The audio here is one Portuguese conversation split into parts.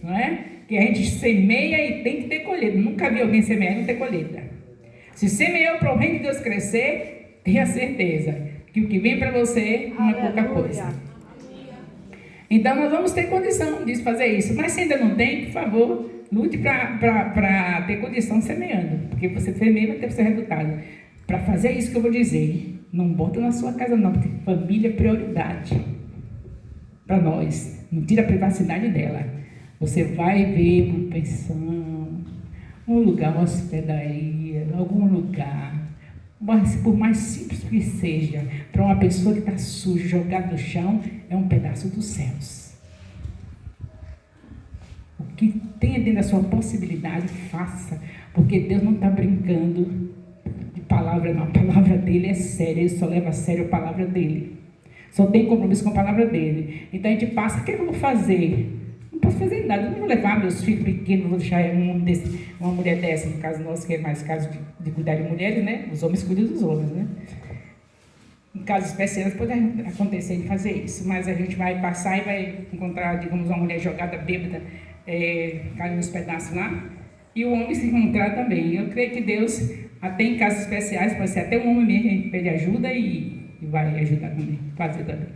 não é? Que a gente semeia e tem que ter colheita. Nunca vi alguém semear e não ter colheita. Se semeou para o reino de Deus crescer, tenha certeza que o que vem para você não é pouca coisa. Então nós vamos ter condição de fazer isso. Mas se ainda não tem, por favor, lute para ter condição semeando. Porque você semeia vai ter o seu resultado. Para fazer isso que eu vou dizer, não bota na sua casa não, porque família é prioridade para nós. Não tira a privacidade dela. Você vai ver uma pensão, um lugar, uma hospedaria, algum lugar, mas por mais simples que seja, para uma pessoa que está suja, jogada no chão, é um pedaço dos céus. O que tenha dentro da sua possibilidade, faça, porque Deus não está brincando de palavra, não. A palavra dele é séria, ele só leva a sério a palavra dele. Só tem compromisso com a palavra dele. Então a gente passa, o que eu vou fazer? Não posso fazer nada, eu não vou levar meus filhos pequenos, não vou deixar uma mulher dessa, no caso nosso, que é mais caso de cuidar de mulheres, né? Os homens cuidam dos homens, né? Em casos especiais pode acontecer de fazer isso, mas a gente vai passar e vai encontrar, digamos, uma mulher jogada bêbada, caindo nos pedaços lá, e o homem se encontrar também. Eu creio que Deus, até em casos especiais, pode ser até um homem mesmo, a gente pede ajuda e vai ajudar também, fazer também.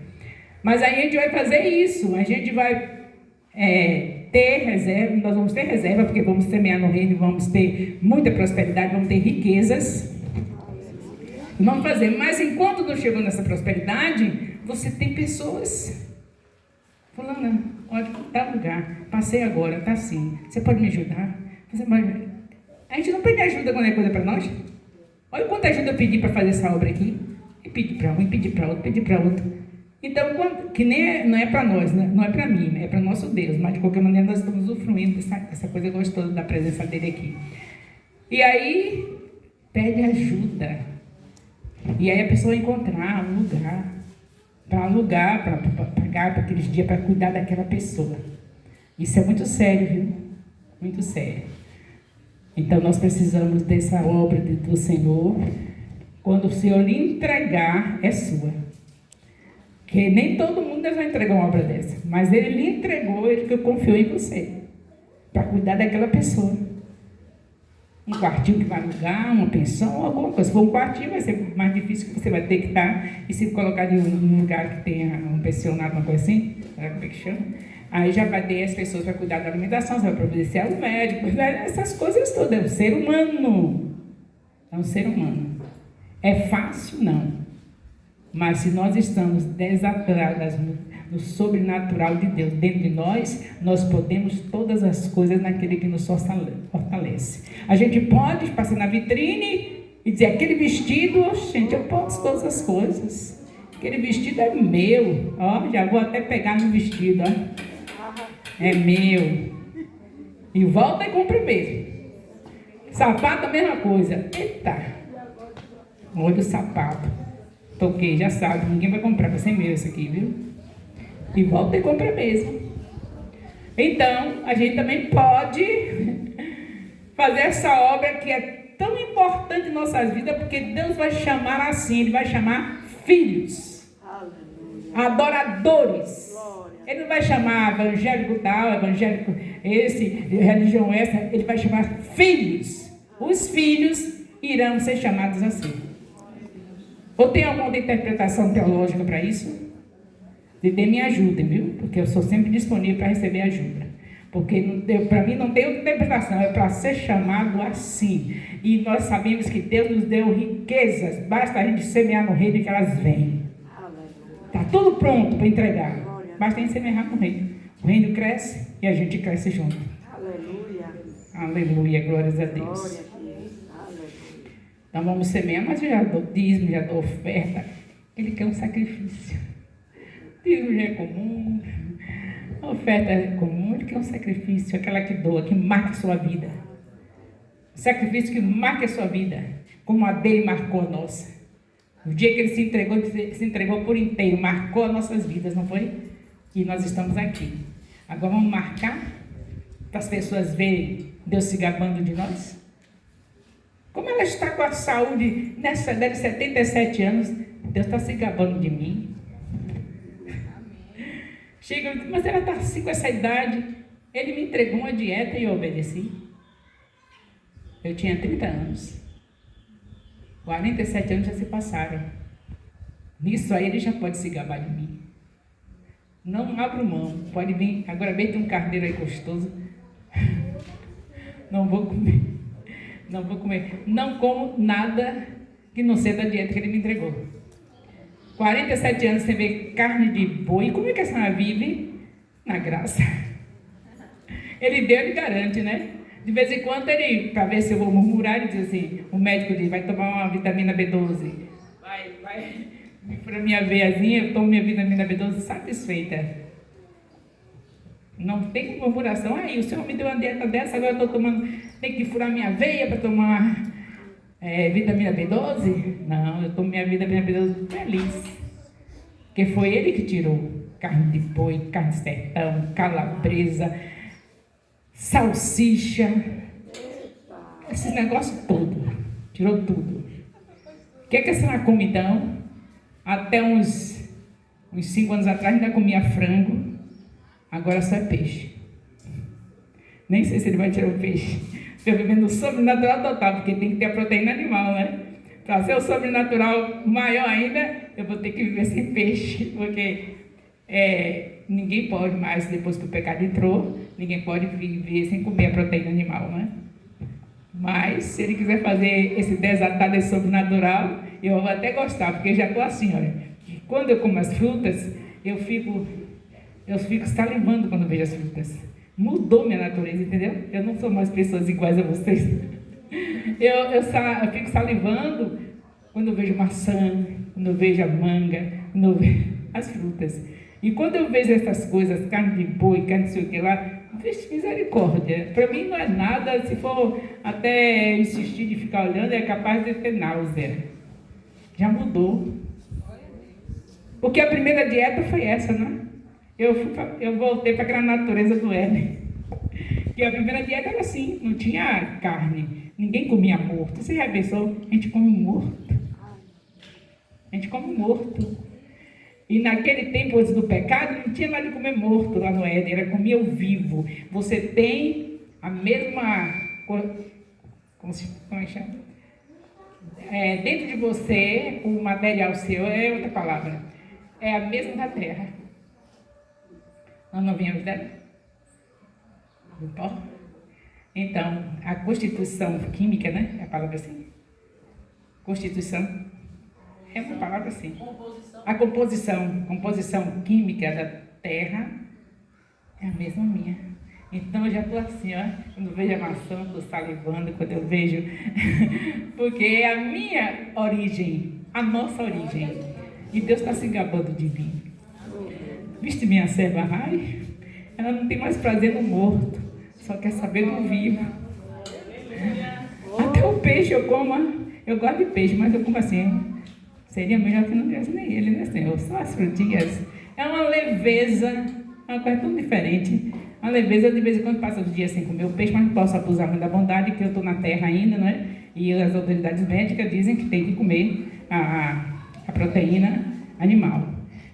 Mas aí a gente vai fazer isso, a gente vai ter reserva, nós vamos ter reserva, porque vamos semear no reino, vamos ter muita prosperidade, vamos ter riquezas. Vamos fazer, mas enquanto não chegou nessa prosperidade, você tem pessoas. Fulana, olha, tá lugar, passei agora, tá assim, você pode me ajudar? A gente não pede ajuda quando é coisa para nós. Olha quanta ajuda eu pedi para fazer essa obra aqui. E pedi para um, e pedi para outro, pedi para outro. Então, que nem não é para nós, né? Não é para mim, é para nosso Deus, mas de qualquer maneira nós estamos usufruindo dessa coisa gostosa da presença dele aqui. E aí, pede ajuda. E aí a pessoa encontrar um lugar, para alugar, para pagar para aqueles dias, para cuidar daquela pessoa. Isso é muito sério, viu? Muito sério. Então nós precisamos dessa obra do Senhor. Quando o Senhor lhe entregar, é sua. Porque nem todo mundo vai entregar uma obra dessa. Mas Ele lhe entregou, Ele confiou em você. Para cuidar daquela pessoa. Um quartinho que vai alugar, uma pensão, alguma coisa. Se for um quartinho, vai ser mais difícil, que você vai ter que estar. E se colocar em um lugar que tenha um pensionato, uma coisa assim, como é que chama? Aí já vai ter as pessoas para cuidar da alimentação, você vai providenciar o médico, essas coisas todas. É um ser humano. É um ser humano. É fácil? Não. Mas se nós estamos desatadas no sobrenatural de Deus dentro de nós, nós podemos todas as coisas naquele que nos fortalece. A gente pode passar na vitrine e dizer, aquele vestido, gente, eu posso todas as coisas. Aquele vestido é meu. Ó, já vou até pegar no vestido, ó. É meu. E volta e compra mesmo. Sapato, a mesma coisa. Eita. Olha o sapato. Toquei, já sabe, ninguém vai comprar, vai ser meu isso aqui, viu? E volta e compra mesmo. Então, a gente também pode fazer essa obra que é tão importante em nossas vidas, porque Deus vai chamar assim, Ele vai chamar filhos, adoradores. Ele não vai chamar evangélico tal, evangélico esse, religião essa, Ele vai chamar filhos. Os filhos irão ser chamados assim. Ou tem alguma outra interpretação teológica para isso? Me ajudem, viu? Porque eu sou sempre disponível para receber ajuda. Porque para mim não tem outra interpretação, é para ser chamado assim. E nós sabemos que Deus nos deu riquezas, basta a gente semear no reino que elas vêm. Está tudo pronto para entregar. Basta a gente semear no reino. O reino cresce e a gente cresce junto. Aleluia. Aleluia, glórias a Deus. Então vamos semear, mas eu já dou dízimo, já dou oferta. Ele quer um sacrifício. Dízimo já é comum, a oferta é comum, ele quer um sacrifício, aquela que doa, que marca a sua vida. Um sacrifício que marca a sua vida, como a dele marcou a nossa. O dia que ele se entregou por inteiro, marcou as nossas vidas, não foi? E nós estamos aqui. Agora vamos marcar para as pessoas verem Deus se gabando de nós? Como ela está com a saúde nessa idade de 77 anos, Deus está se gabando de mim. Chega, mas ela está assim com essa idade. Ele me entregou uma dieta e eu obedeci. Eu tinha 30 anos. 47 anos já se passaram. Nisso aí ele já pode se gabar de mim. Não abro mão. Pode vir. Agora bem, tem um carneiro aí gostoso. Não vou comer. Não vou comer. Não como nada que não seja da dieta que ele me entregou. 47 anos sem ver carne de boi. Como é que a senhora vive? Na graça. Ele deu, ele garante, né? De vez em quando ele, para ver se eu vou murmurar, ele diz assim, o médico diz, vai tomar uma vitamina B12. Vai para minha veiazinha, eu tomo minha vitamina B12 satisfeita. Não tem murmuração. Aí, o senhor me deu uma dieta dessa, agora eu estou tomando, tem que furar minha veia para tomar vitamina B12? Não, eu tomo minha vitamina B12 feliz. Porque foi ele que tirou carne de boi, carne de sertão, calabresa, salsicha, esses negócios todos. Tirou tudo. O que é que a senhora come então? Até uns 5 anos atrás ainda comia frango, agora só é peixe. Nem sei se ele vai tirar o peixe. Estou vivendo o sobrenatural total, porque tem que ter a proteína animal, né? Para ser o sobrenatural maior ainda, eu vou ter que viver sem peixe, porque ninguém pode mais, depois que o pecado entrou, ninguém pode viver sem comer a proteína animal, né? Mas, se ele quiser fazer esse desatar desse sobrenatural, eu vou até gostar, porque já estou assim, olha. Quando eu como as frutas, eu fico salivando quando vejo as frutas. Mudou minha natureza, entendeu? Eu não sou mais pessoas iguais a vocês. Eu fico salivando quando eu vejo maçã, quando eu vejo a manga, quando eu vejo as frutas. E quando eu vejo essas coisas, carne de boi, carne de sei o que lá, vixe, misericórdia. Para mim não é nada, se for até insistir de ficar olhando, é capaz de ter náusea. Já mudou. Porque a primeira dieta foi essa, né? Eu voltei para aquela natureza do Éden. Que a primeira dieta era assim, não tinha carne. Ninguém comia morto. Você já pensou? A gente come morto. A gente come morto. E naquele tempo, antes do pecado, não tinha nada de comer morto lá no Éden, era comer o vivo. Você tem a mesma... Como é que chama? Dentro de você, o material seu é outra palavra. É a mesma da terra. Nós não viemos dela? Do pó? Então, a constituição química, né? É a palavra assim? Constituição. É uma palavra assim. A composição química da terra é a mesma minha. Então eu já estou assim, ó. Quando vejo a maçã, estou salivando, quando eu vejo. Porque é a minha origem, a nossa origem. E Deus está se gabando de mim. Viste minha serva Rai? Ela não tem mais prazer no morto, só quer saber do vivo. Até o peixe eu como, eu gosto de peixe, mas eu como assim. Seria melhor que não tivesse nem ele, né, Senhor? Só as frutinhas. É uma leveza, uma coisa tão diferente. Uma leveza, de vez em quando passo os dias sem comer o peixe, mas não posso abusar muito da bondade, que eu estou na terra ainda, né? E as autoridades médicas dizem que tem que comer a proteína animal.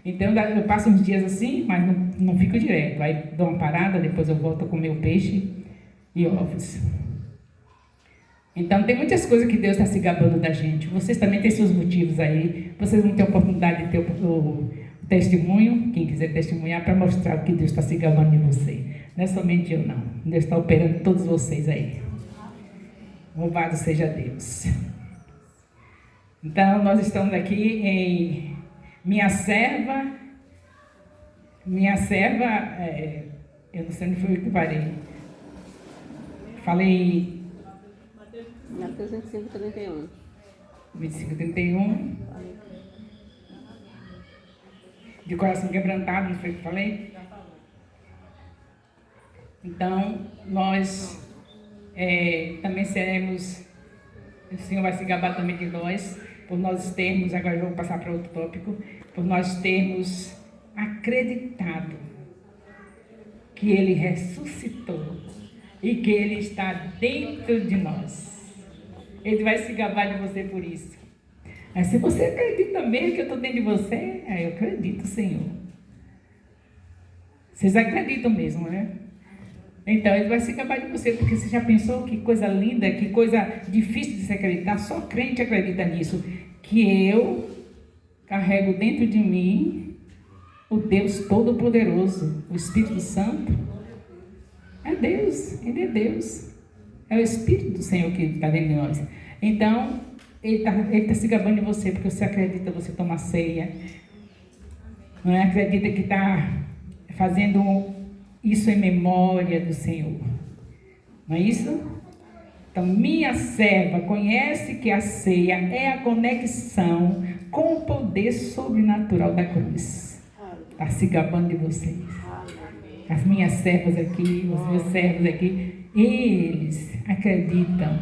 Então eu passo uns dias assim, mas não fico direto. Aí dou uma parada, depois eu volto a comer o peixe e ovos. Então tem muitas coisas que Deus está se gabando da gente. Vocês também têm seus motivos aí. Vocês vão ter a oportunidade de ter o testemunho, quem quiser testemunhar, para mostrar o que Deus está se gabando de você. Não é somente eu, não. Deus está operando todos vocês aí. Louvado seja Deus. Então nós estamos aqui em minha serva, eu não sei onde foi que parei. Falei... Mateus 25, 31. 25, 31. De coração quebrantado, não foi o que falei? Então, nós também seremos... O Senhor vai se gabar também de nós, por nós termos, agora eu vou passar para outro tópico, por nós termos acreditado que Ele ressuscitou e que Ele está dentro de nós. Ele vai se gabar de você por isso. Mas se você acredita mesmo que eu estou dentro de você, eu acredito, Senhor. Vocês acreditam mesmo, né? Então, ele vai se gabar de você, porque você já pensou que coisa linda, que coisa difícil de se acreditar? Só crente acredita nisso. Que eu carrego dentro de mim o Deus Todo-Poderoso, o Espírito Santo. É Deus, Ele é Deus. É o Espírito do Senhor que está dentro de nós. Então, Ele tá se gabando de você, porque você acredita, você toma ceia. Não é? Acredita que está fazendo isso em memória do Senhor. Não é isso? Então, minha serva conhece que a ceia é a conexão com o poder sobrenatural da cruz. Está se gabando de vocês. As minhas servas aqui, os meus servos aqui, eles acreditam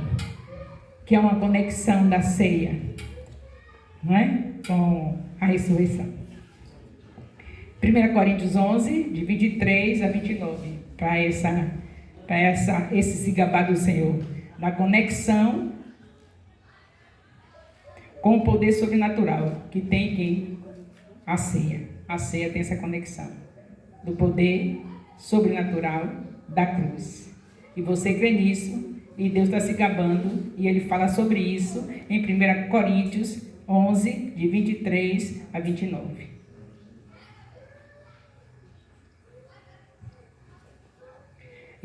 que é uma conexão da ceia, não é? Com a ressurreição. 1 Coríntios 11, de 23 a 29, para esse se gabar do Senhor, da conexão com o poder sobrenatural que tem aqui a ceia. A ceia tem essa conexão do poder sobrenatural da cruz. E você crê nisso, e Deus está se gabando, e Ele fala sobre isso em 1 Coríntios 11, de 23 a 29.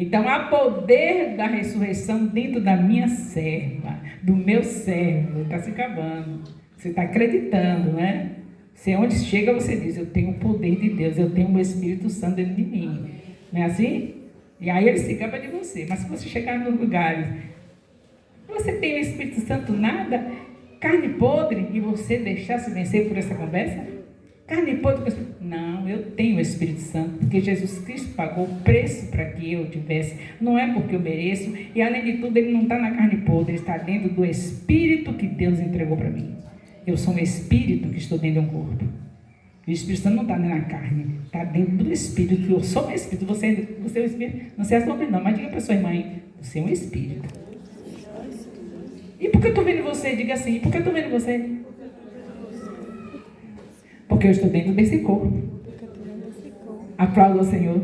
Então, há poder da ressurreição dentro da minha serva, do meu servo. Está se acabando. Você está acreditando, né? Você, onde chega, você diz: eu tenho o poder de Deus, eu tenho o Espírito Santo dentro de mim. Não é assim? E aí ele se acaba de você. Mas se você chegar nos lugares, você tem o Espírito Santo nada, carne podre, e você deixar se vencer por essa conversa? Carne podre, não, eu tenho o Espírito Santo, porque Jesus Cristo pagou o preço para que eu tivesse. Não é porque eu mereço, e além de tudo, ele não está na carne podre, ele está dentro do Espírito que Deus entregou para mim. Eu sou um Espírito que estou dentro de um corpo. O Espírito Santo não está na carne, está dentro do Espírito, que eu sou um Espírito, você é um Espírito. Não sei a sua opinião, mas diga para sua irmã, você é um Espírito. E por que eu estou vendo você? Diga assim, e por que eu estou vendo você? Porque eu estou dentro desse corpo. Aplauda o Senhor.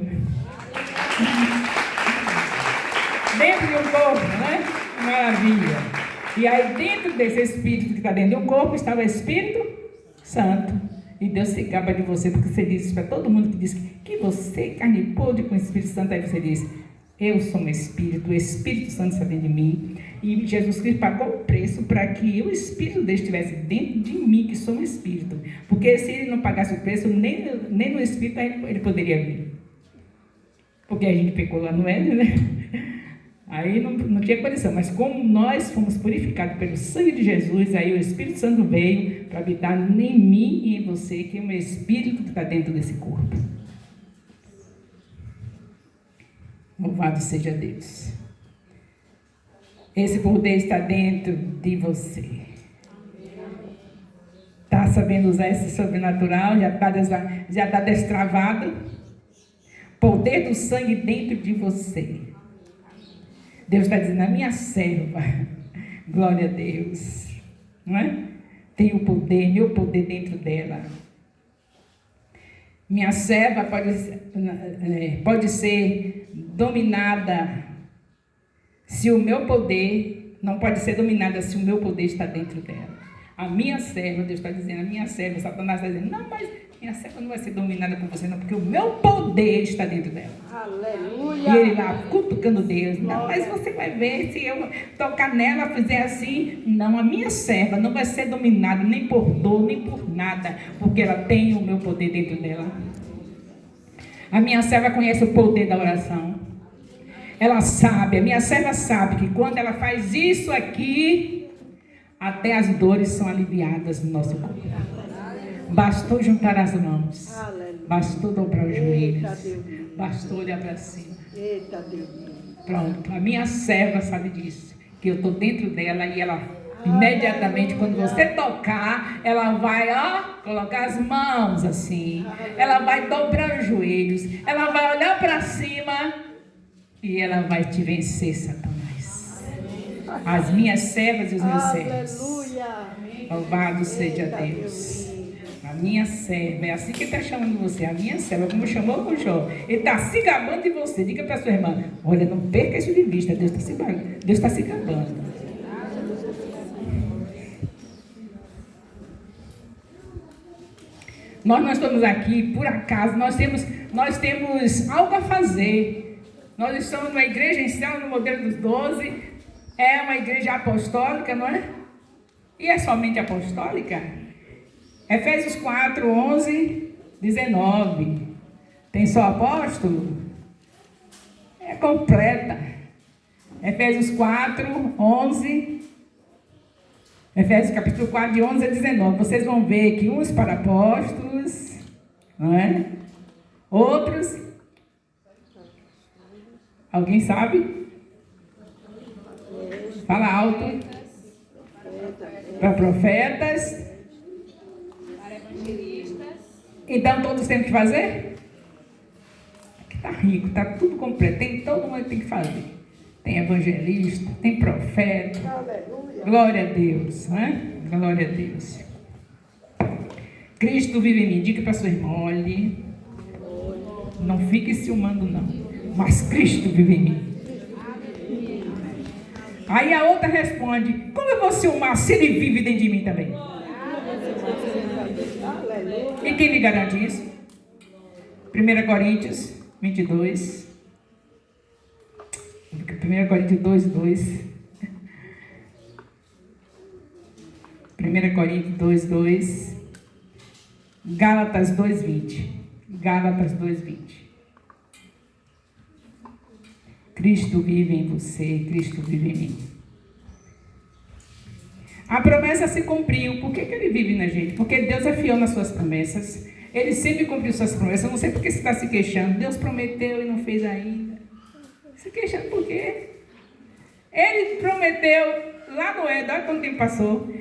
Dentro de um corpo, né? Maravilha. E aí dentro desse Espírito que está dentro de um corpo, está o Espírito Santo. E Deus se gaba de você, porque você diz isso para todo mundo que diz que você, carne podre com o Espírito Santo, aí você diz: eu sou um Espírito, o Espírito Santo está dentro de mim. E Jesus Cristo pagou o preço para que o Espírito dele estivesse dentro de mim, que sou um Espírito. Porque se ele não pagasse o preço, nem no Espírito ele poderia vir. Porque a gente pecou lá no Éden, né? Aí não tinha condição. Mas como nós fomos purificados pelo sangue de Jesus, aí o Espírito Santo veio para habitar em mim e em você, que é um Espírito que está dentro desse corpo. Louvado seja Deus. Esse poder está dentro de você. Está sabendo usar esse sobrenatural? Já está destravado? Poder do sangue dentro de você. Deus está dizendo: a minha serva, glória a Deus, não é? Tem o poder, meu poder dentro dela. Minha serva pode ser dominada se o meu poder, não pode ser dominada se o meu poder está dentro dela. A minha serva, Deus está dizendo, a minha serva, Satanás está dizendo: não, mas minha serva não vai ser dominada por você não, porque o meu poder está dentro dela. Aleluia! E ele lá cutucando Deus: não, mas você vai ver, se eu tocar nela, fizer assim, não, a minha serva não vai ser dominada nem por dor, nem por nada, porque ela tem o meu poder dentro dela. A minha serva conhece o poder da oração. Ela sabe, a minha serva sabe que quando ela faz isso aqui, até as dores são aliviadas no nosso corpo. Bastou juntar as mãos. Bastou dobrar os joelhos. Bastou olhar para cima. Pronto, a minha serva sabe disso. Que eu estou dentro dela e ela, imediatamente, quando você tocar, ela vai, colocar as mãos assim. Ela vai dobrar os joelhos. Ela vai olhar para cima e ela vai te vencer, Satanás. As minhas servas e os meus servos. Louvado seja Deus. A minha serva, é assim que ele está chamando você, a minha serva, como chamou com Jó. Ele está se gabando de você. Diga para sua irmã, olha, não perca isso de vista, Deus está se gabando. Nós não estamos aqui por acaso, nós temos algo a fazer. Nós estamos numa igreja em céu, no modelo dos 12, é uma igreja apostólica, não é? E é somente apostólica? Efésios 4, 11, 19. Tem só apóstolo? É completa. Efésios 4, 11. Efésios capítulo 4, de 11 a 19. Vocês vão ver que uns para apóstolos, não é? Outros. Alguém sabe? Fala alto. Para profetas. Para evangelistas. Então todos têm que fazer? Aqui está rico, está tudo completo. Tem todo mundo que tem que fazer. Tem evangelista, tem profeta. Aleluia. Glória a Deus, né? Glória a Deus. Cristo vive em mim. Diga para sua irmã, olhe. Não fique ciumando não. Mas Cristo vive em mim. Aí a outra responde, como eu vou ciumar se ele vive dentro de mim também? E quem lhe garante isso? 1 Coríntios 22. 1 Coríntios 2, 2. 1 Coríntios 2, 2. Gálatas 2, 20. Gálatas 2, 20. Cristo vive em você, Cristo vive em mim. A promessa se cumpriu. Por que ele vive na gente? Porque Deus é fiel nas suas promessas. Ele sempre cumpriu suas promessas. Eu não sei por que você está se queixando. Deus prometeu e não fez ainda. Se queixando por quê? Ele prometeu lá no Éden, olha quanto tempo passou.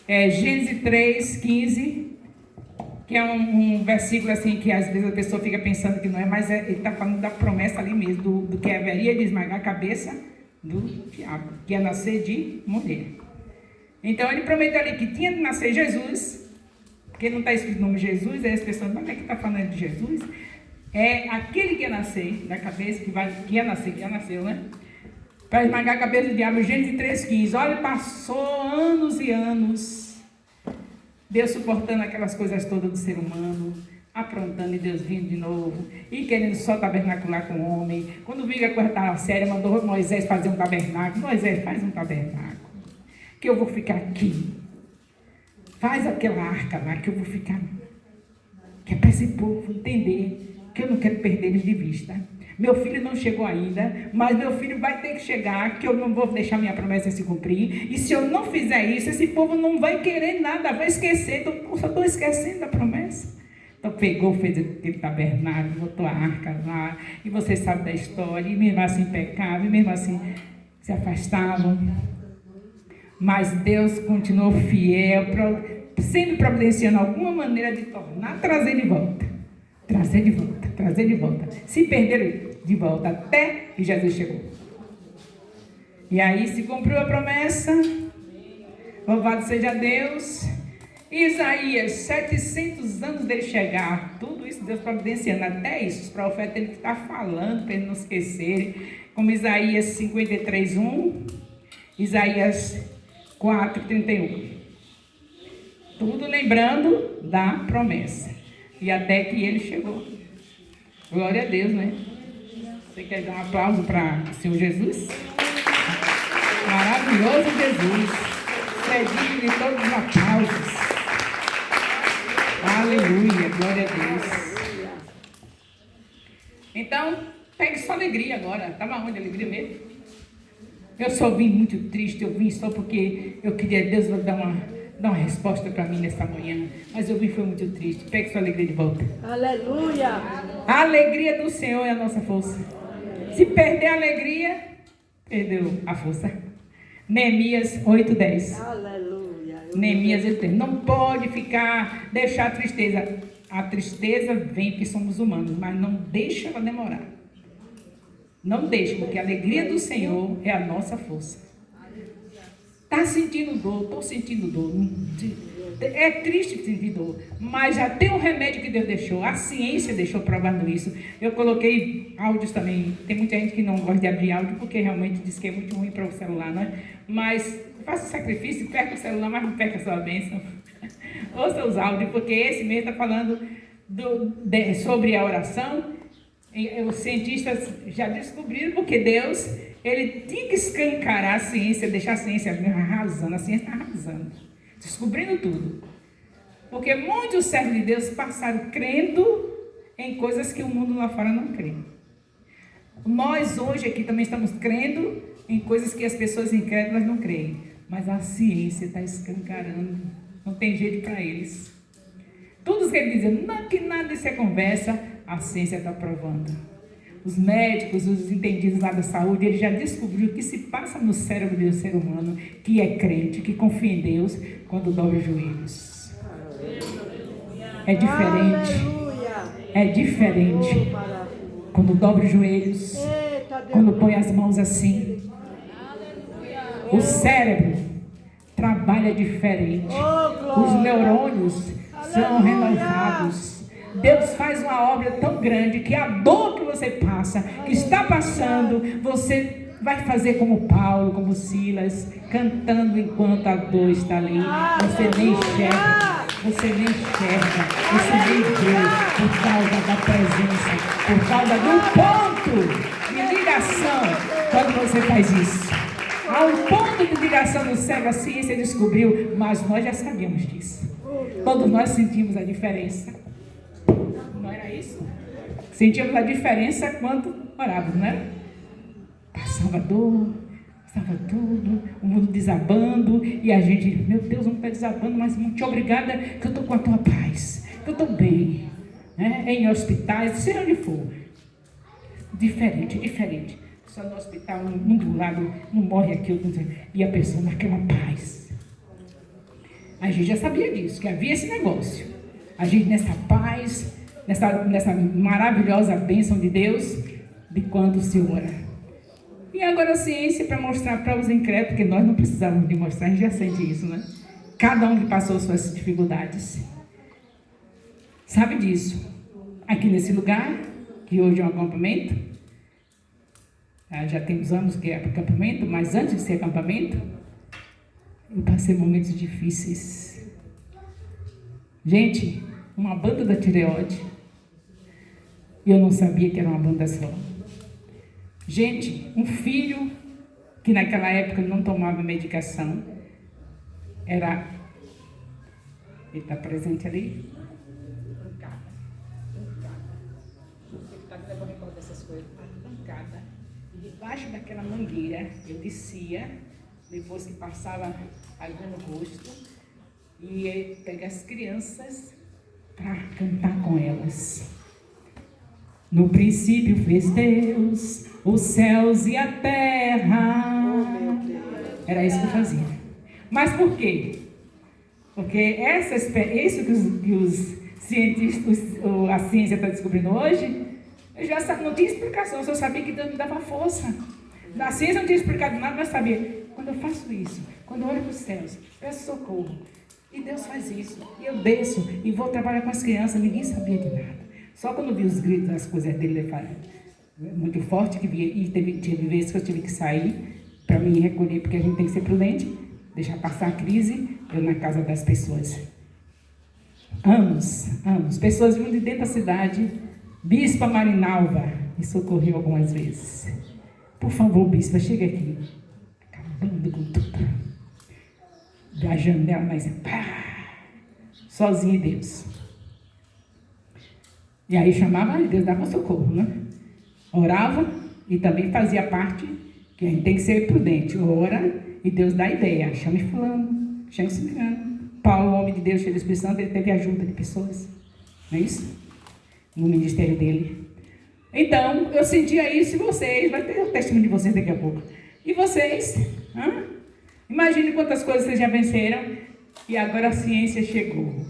Gênesis 3, 15. Que é um versículo assim que às vezes a pessoa fica pensando que não é, mas ele está falando da promessa ali mesmo, do que haveria de esmagar a cabeça do diabo, que ia nascer de mulher. Então ele prometeu ali que tinha de nascer Jesus, porque não está escrito o nome Jesus, aí as pessoas, mas é que está falando de Jesus? É aquele que ia nascer da cabeça, que ia nascer, que já nasceu, né? Para esmagar a cabeça do diabo, Gênesis 3,15. Olha, passou anos e anos. Deus suportando aquelas coisas todas do ser humano, aprontando e Deus vindo de novo, e querendo só tabernacular com o homem. Quando viu que a coisa estava séria, mandou Moisés fazer um tabernáculo. Moisés, faz um tabernáculo, que eu vou ficar aqui. Faz aquela arca lá, que eu vou ficar. Que é para esse povo entender que eu não quero perder eles de vista. Meu filho não chegou ainda, mas meu filho vai ter que chegar, que eu não vou deixar minha promessa se cumprir. E se eu não fizer isso, esse povo não vai querer nada, vai esquecer. Então, eu só estou esquecendo da promessa. Então pegou, fez aquele tabernáculo, botou a arca lá, e vocês sabem da história, e mesmo assim pecavam, e mesmo assim se afastavam. Mas Deus continuou fiel, sempre providenciando alguma maneira de tornar, trazer de volta. Trazer de volta, trazer de volta. Se perderam de volta até que Jesus chegou. E aí se cumpriu a promessa. Louvado seja Deus. Isaías, 700 anos dele chegar. Tudo isso Deus providenciando. Até isso, os profetas ele está falando para eles não esquecerem. Como Isaías 53, 1. Isaías 4, 31. Tudo lembrando da promessa. E até que ele chegou. Glória a Deus, né? Você quer dar um aplauso para o Senhor Jesus? Maravilhoso Jesus. Você é digno de todos os aplausos. Aleluia, glória a Deus. Então, pegue sua alegria agora. Estava onde a alegria mesmo? Eu só vim muito triste, eu vim só porque eu queria Deus dar uma resposta para mim nessa manhã. Mas eu vim foi muito triste. Pegue sua alegria de volta. Aleluia! A alegria do Senhor é a nossa força. Se perder a alegria, perdeu a força. Neemias 8:10. Aleluia! Neemias 8:10. Não pode deixar a tristeza. A tristeza vem porque somos humanos, mas não deixa ela demorar. Não deixa, porque a alegria do Senhor é a nossa força. Está sentindo dor, estou sentindo dor. É triste sentir dor, mas já tem um remédio que Deus deixou, a ciência deixou provando isso. Eu coloquei áudios também, tem muita gente que não gosta de abrir áudio porque realmente diz que é muito ruim para o celular, né? Mas faça o sacrifício, perca o celular, mas não perca a sua bênção. Ouça os áudios, porque esse mês está falando sobre a oração. Os cientistas já descobriram porque Deus, ele tinha que escancarar a ciência, deixar a ciência arrasando, a ciência está arrasando, descobrindo tudo. Porque muitos servos de Deus passaram crendo em coisas que o mundo lá fora não crê. Nós hoje aqui também estamos crendo em coisas que as pessoas incrédulas não creem. Mas a ciência está escancarando, não tem jeito para eles. Todos querem dizer, não, que nada disso é conversa, a ciência está provando. Os médicos, os entendidos lá da saúde, eles já descobriram o que se passa no cérebro do ser humano, que é crente, que confia em Deus, quando dobra os joelhos. É diferente. É diferente. Quando dobra os joelhos, quando põe as mãos assim. O cérebro trabalha diferente. Os neurônios são renovados. Deus faz uma obra tão grande que a dor que você passa, que está passando, você vai fazer como Paulo, como Silas, cantando enquanto a dor está ali. Você nem enxerga, você nem vê, por causa da presença, por causa do ponto de ligação, quando você faz isso. Há um ponto de ligação no cérebro, a ciência descobriu, mas nós já sabíamos disso. Todos nós sentimos a diferença. Não era isso? Sentíamos a diferença quando orávamos, não era? Passava dor, passava tudo, o mundo desabando, e a gente, meu Deus, não está desabando, mas muito obrigada que eu estou com a tua paz, que eu estou bem, né? Em hospitais, seja onde for. Diferente. Só no hospital, um do lado, não morre aqui, outro, e a pessoa naquela paz. A gente já sabia disso, que havia esse negócio. A gente nessa paz, nessa maravilhosa bênção de Deus, de quando se ora. E agora a ciência para mostrar para os incrédulos, porque nós não precisávamos de mostrar, a gente já sente isso, né? Cada um que passou suas dificuldades sabe disso. Aqui nesse lugar, que hoje é um acampamento, já temos anos que é acampamento, mas antes de ser acampamento, eu passei momentos difíceis. Gente, uma banda da tireoide, e eu não sabia que era uma banda só. Gente, um filho que naquela época não tomava medicação, ele está presente ali? Arrancada. E debaixo daquela mangueira, eu descia, depois que passava ali no rosto, e ia pegar as crianças para cantar com elas. No princípio fez Deus os céus e a terra. Era isso que eu fazia. Mas por quê? Porque isso que os cientistas, a ciência está descobrindo hoje, eu já não tinha explicação, eu só sabia que Deus me dava força. Na ciência não tinha explicado nada, mas sabia. Quando eu faço isso, quando eu olho para os céus, peço socorro, e Deus faz isso, e eu desço e vou trabalhar com as crianças, ninguém sabia de nada. Só quando eu vi os gritos, as coisas dele muito forte, que via, e teve vezes que eu tive que sair para me recolher, porque a gente tem que ser prudente, deixar passar a crise, eu na casa das pessoas. Anos, pessoas vindo de dentro da cidade, Bispa Marinalva me socorreu algumas vezes. Por favor, Bispa, chega aqui. Acabando com tudo. Da janela, mas pá, sozinho em Deus. E aí chamava, Deus dava socorro, né? Orava e também fazia parte, que a gente tem que ser prudente. Ora e Deus dá ideia. Chame fulano, chame ciclano. Paulo, o homem de Deus, cheio do Espírito Santo, ele teve ajuda de pessoas. Não é isso? No ministério dele. Então, eu sentia isso e vocês, vai ter o testemunho de vocês daqui a pouco. E vocês? Imagine quantas coisas vocês já venceram e agora a ciência chegou,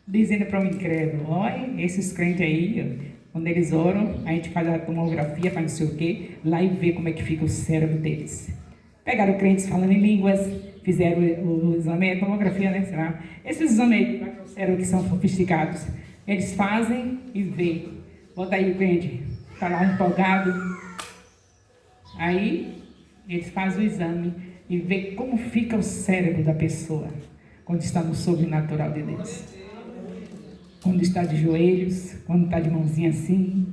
dizendo para o incrédulo, olha, esses crentes aí, quando eles oram, a gente faz a tomografia, faz não sei o quê, lá e vê como é que fica o cérebro deles. Pegaram crentes falando em línguas, fizeram o exame, a tomografia, né? Sei lá. Esses exames que são sofisticados, eles fazem e veem. Bota aí o crente, está lá empolgado. Aí, eles fazem o exame e veem como fica o cérebro da pessoa quando está no sobrenatural de Deus. Quando está de joelhos, quando está de mãozinha assim.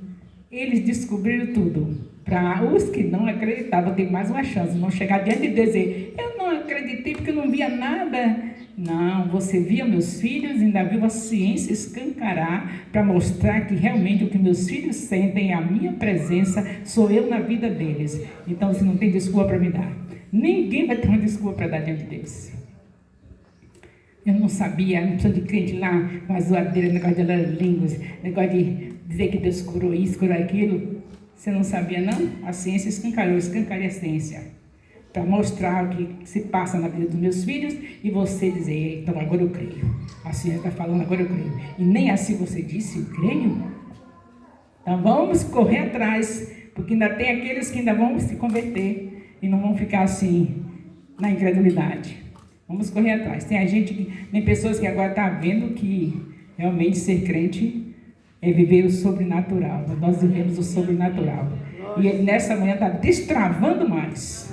Eles descobriram tudo. Para os que não acreditavam, ter mais uma chance. Não chegar diante de Deus e dizer, eu não acreditei porque eu não via nada. Não, você via meus filhos e ainda viu a ciência escancarar para mostrar que realmente o que meus filhos sentem, a minha presença, sou eu na vida deles. Então você não tem desculpa para me dar. Ninguém vai ter uma desculpa para dar diante de Deus. Eu não sabia, não precisa de crente lá, uma zoadeira, negócio de línguas, negócio de dizer que Deus curou isso, curou aquilo. Você não sabia, não? A ciência escancarou a ciência. Para mostrar o que se passa na vida dos meus filhos e você dizer, então agora eu creio. A ciência está falando, agora eu creio. E nem assim você disse, eu creio. Então vamos correr atrás, porque ainda tem aqueles que ainda vão se converter e não vão ficar assim, na incredulidade. Vamos correr atrás. Tem pessoas que agora estão vendo que realmente ser crente é viver o sobrenatural. Nós vivemos o sobrenatural. E ele nessa manhã está destravando mais.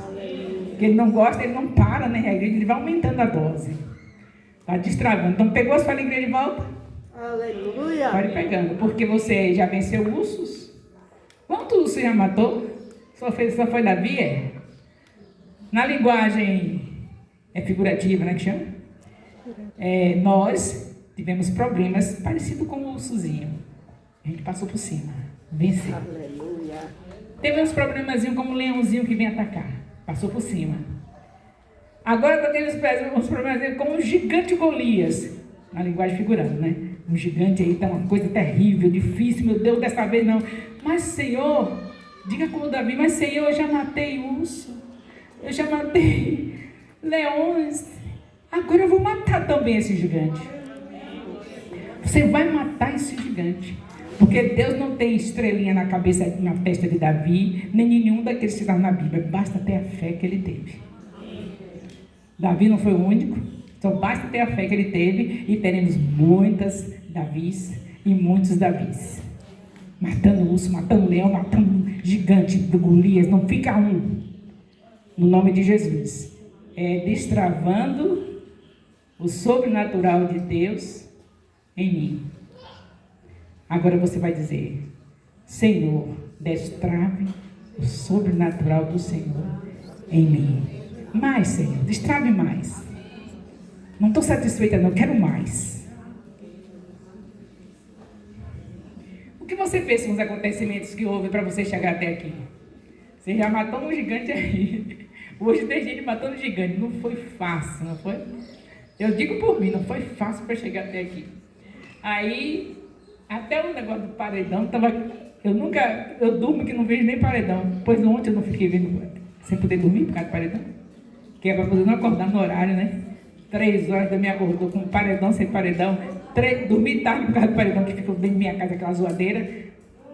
Porque ele não gosta, ele não para, né? A igreja, ele vai aumentando a dose. Está destravando. Então pegou a sua alegria de volta? Aleluia. Pode ir pegando. Porque você já venceu ursos. Quantos ursos você já matou? Só foi Davi, é? Na linguagem figurativa, né? Que chama? Nós tivemos problemas parecidos com o ursozinho. A gente passou por cima. Venceu. Aleluia. Teve uns problemazinhos como o leãozinho que vem atacar. Passou por cima. Agora eu tenho uns problemas como o gigante Golias. Na linguagem figurada, né? Um gigante aí tá uma coisa terrível, difícil. Meu Deus, dessa vez não. Mas Senhor, diga como Davi, mas Senhor, eu já matei urso. Eu já matei leões. Agora eu vou matar também esse gigante. Você vai matar esse gigante. Porque Deus não tem estrelinha na cabeça, na testa de Davi, nem nenhum daqueles que estavam na Bíblia. Basta ter a fé que ele teve. Davi não foi o único, só basta ter a fé que ele teve e teremos muitas Davis e muitos Davis. Matando urso, matando leão, matando gigante do Golias, não fica um. No nome de Jesus. Destravando o sobrenatural de Deus em mim. Agora você vai dizer, Senhor, destrave o sobrenatural do Senhor em mim. Mais, Senhor, destrave mais. Não estou satisfeita, não, quero mais. O que você fez com os acontecimentos que houve para você chegar até aqui? Você já matou um gigante aí. Hoje tem gente matando gigante. Não foi fácil, não foi? Eu digo por mim, não foi fácil para chegar até aqui. Aí, até o negócio do paredão, eu durmo que não vejo nem paredão. Pois ontem eu não fiquei vendo, sem poder dormir por causa do paredão. Que é para poder não acordar no horário, né? 3 horas da minha acordou com paredão, sem paredão. Dormi tarde por causa do paredão que fica dentro da minha casa, aquela zoadeira.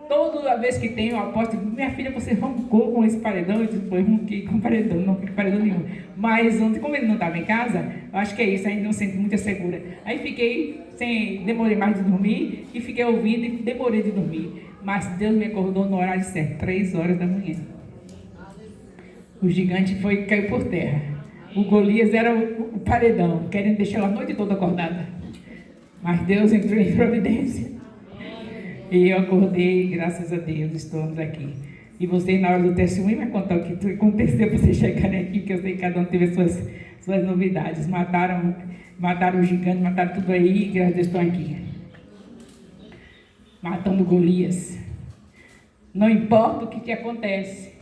Toda vez que tem, eu aposto, minha filha, você roncou com esse paredão? Eu disse, foi, ronquei com paredão, não fiquei paredão nenhum. Mas ontem, como ele não estava em casa, eu acho que é isso, a gente não sente muita segura. Aí demorei mais de dormir, e fiquei ouvindo e demorei de dormir. Mas Deus me acordou no horário certo, 3 horas da manhã. O gigante caiu por terra. O Golias era o paredão, querendo deixar ela a noite toda acordada. Mas Deus entrou em providência. E eu acordei, graças a Deus, estamos aqui. E você, na hora do testemunho, vai contar o que aconteceu para vocês chegarem aqui, porque eu sei que cada um teve suas novidades. Mataram o gigante, mataram tudo aí, e graças a Deus estão aqui. Matando Golias. Não importa o que acontece.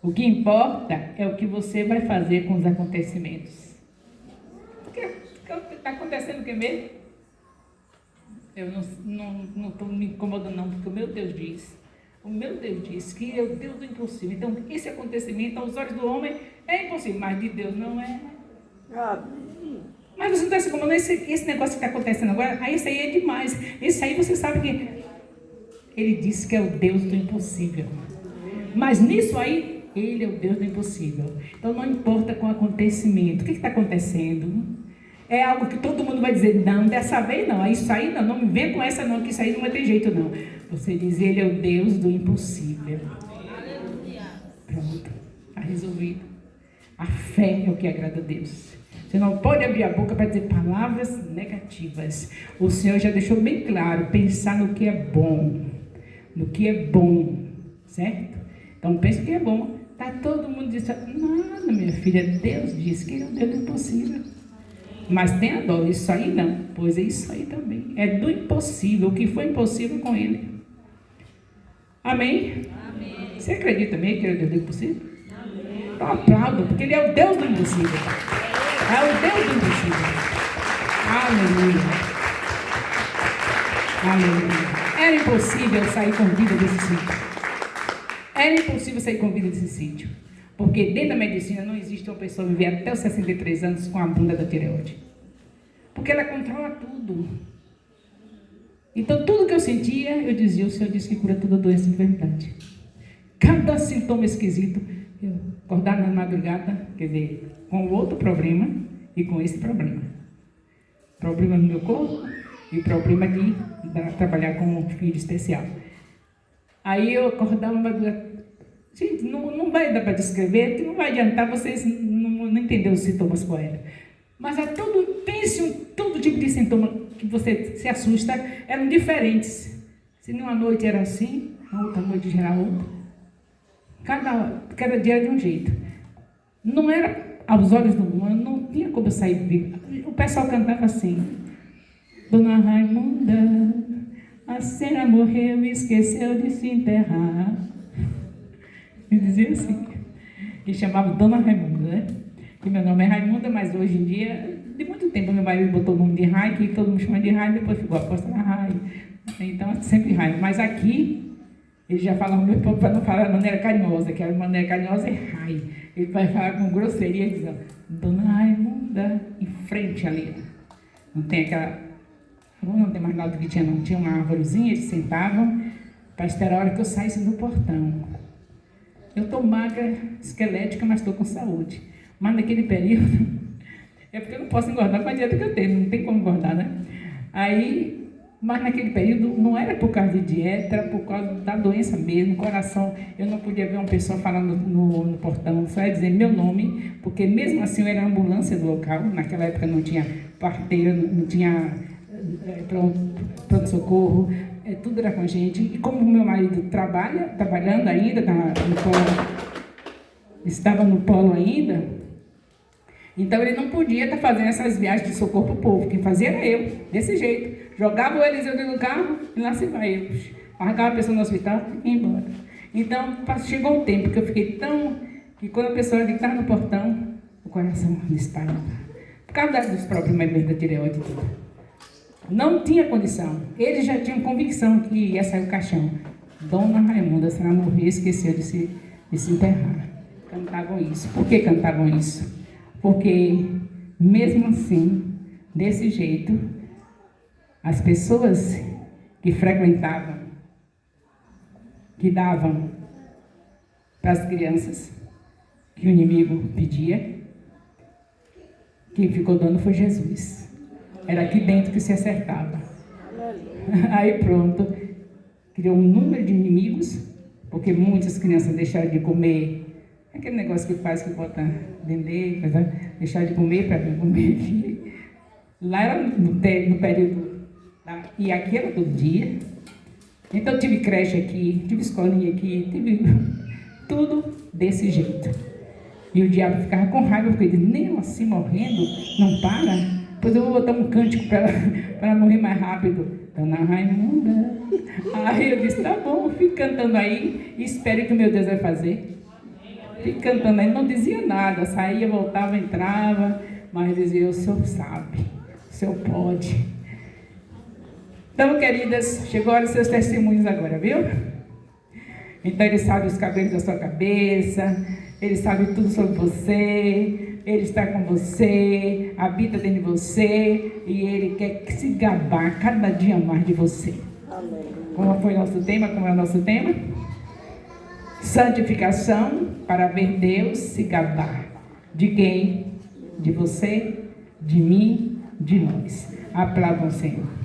O que importa é o que você vai fazer com os acontecimentos. Está acontecendo o que mesmo? Eu não estou me incomodando não, porque o meu Deus diz que é o Deus do impossível. Então, esse acontecimento, aos olhos do homem, é impossível, mas de Deus não é. Mas você não está se incomodando, esse negócio que está acontecendo agora, aí isso aí é demais. Esse aí você sabe que ele disse que é o Deus do impossível. Mas nisso aí, Ele é o Deus do impossível. Então não importa com o acontecimento. O que está acontecendo? É algo que todo mundo vai dizer, não, dessa vez não. Isso aí não me vem com essa não, que isso aí não vai ter jeito não. Você diz, Ele é o Deus do impossível. Pronto, está resolvido. A fé é o que agrada a Deus. Você não pode abrir a boca para dizer palavras negativas. O Senhor já deixou bem claro, pensar no que é bom. No que é bom, certo? Então pensa no que é bom. Está todo mundo dizendo, nada, minha filha, Deus disse que Ele é o Deus do impossível. Mas tenha dó, isso aí não, pois é isso aí também. É do impossível, o que foi impossível com Ele. Amém? Amém. Você acredita também que Ele é o Deus do impossível? Amém. Então aplaudo, porque Ele é o Deus do impossível. É o Deus do impossível. Aleluia. Aleluia. Era impossível sair com vida desse sítio. Era impossível sair com vida desse sítio. Porque dentro da medicina não existe uma pessoa viver até os 63 anos com a bunda da tireoide. Porque ela controla tudo. Então, tudo que eu sentia, eu dizia, o Senhor disse que cura toda doença e enfermidade. Cada sintoma esquisito, eu acordava na madrugada, quer dizer, com outro problema e com esse problema. Problema no meu corpo e problema de trabalhar com um filho especial. Aí eu acordava na madrugada. Gente, não vai dar para descrever, que não vai adiantar vocês não entender os sintomas com ela. Mas pense todo tipo de sintoma que você se assusta, eram diferentes. Se numa noite era assim, na outra noite já era outra. Cada dia era de um jeito. Não era aos olhos do mundo, não tinha como eu sair vivo. O pessoal cantava assim, Dona Raimunda, a senhora morreu e esqueceu de se enterrar. E dizia assim, que chamava Dona Raimunda, né? Que meu nome é Raimunda, mas hoje em dia, de muito tempo, meu marido botou o nome de Rai, que todo mundo chama de Rai, depois ficou apóstola Rai. Então, sempre Rai. Mas aqui, ele já fala meu povo para não falar de maneira carinhosa, que a maneira carinhosa é Rai. Ele vai falar com grosseria, dizendo, Dona Raimunda, em frente ali. Não tem aquela... Não tem mais nada do que tinha, não. Tinha uma árvorezinha, eles sentavam para esperar a hora que eu saísse do portão. Eu estou magra, esquelética, mas estou com saúde. Mas naquele período, é porque eu não posso engordar com a dieta que eu tenho, não tem como engordar, né? Aí, mas naquele período não era por causa de dieta, era por causa da doença mesmo, coração. Eu não podia ver uma pessoa falando no portão, só ia dizer meu nome, porque mesmo assim eu era a ambulância do local. Naquela época não tinha parteira, não tinha pronto-socorro, tudo era com a gente. E como meu marido trabalhando ainda, estava no polo ainda, então ele não podia estar fazendo essas viagens de socorro para o povo. Quem fazia era eu, desse jeito. Jogava o Eliseu dentro do carro e lá se vai eu. Largava a pessoa no hospital e ia embora. Então chegou um tempo que eu fiquei tão... que quando a pessoa estava no portão, o coração disparava. Por causa dos problemas da tireoide e tudo. Não tinha condição. Eles já tinham convicção que ia sair o caixão. Dona Raimunda, a senhora morreu e esqueceu de se enterrar. Cantavam isso. Por que cantavam isso? Porque, mesmo assim, desse jeito, as pessoas que frequentavam, que davam para as crianças, que o inimigo pedia, quem ficou dando foi Jesus. Era aqui dentro que se acertava. Aí pronto, criou um número de inimigos, porque muitas crianças deixaram de comer, aquele negócio que faz que bota vender, deixaram de comer para vir comer aqui. Lá era no período, e aqui era todo dia. Então tive creche aqui, tive escolinha aqui, tive tudo desse jeito. E o diabo ficava com raiva, porque ele nem assim morrendo, não para. Depois eu vou botar um cântico para ela morrer mais rápido. Dona Raimunda. Aí eu disse, tá bom, fico cantando aí e espere que o meu Deus vai fazer. Fico cantando aí, não dizia nada, saía, voltava, entrava, mas dizia, o Senhor sabe, o Senhor pode. Então, queridas, chegou a hora dos seus testemunhos agora, viu? Então, Ele sabe os cabelos da sua cabeça, Ele sabe tudo sobre você, Ele está com você, habita dentro de você e Ele quer se gabar cada dia mais de você. Amém. Como foi nosso tema? Como é o nosso tema? Santificação para ver Deus se gabar. De quem? De você, de mim, de nós. Aplaudam o Senhor.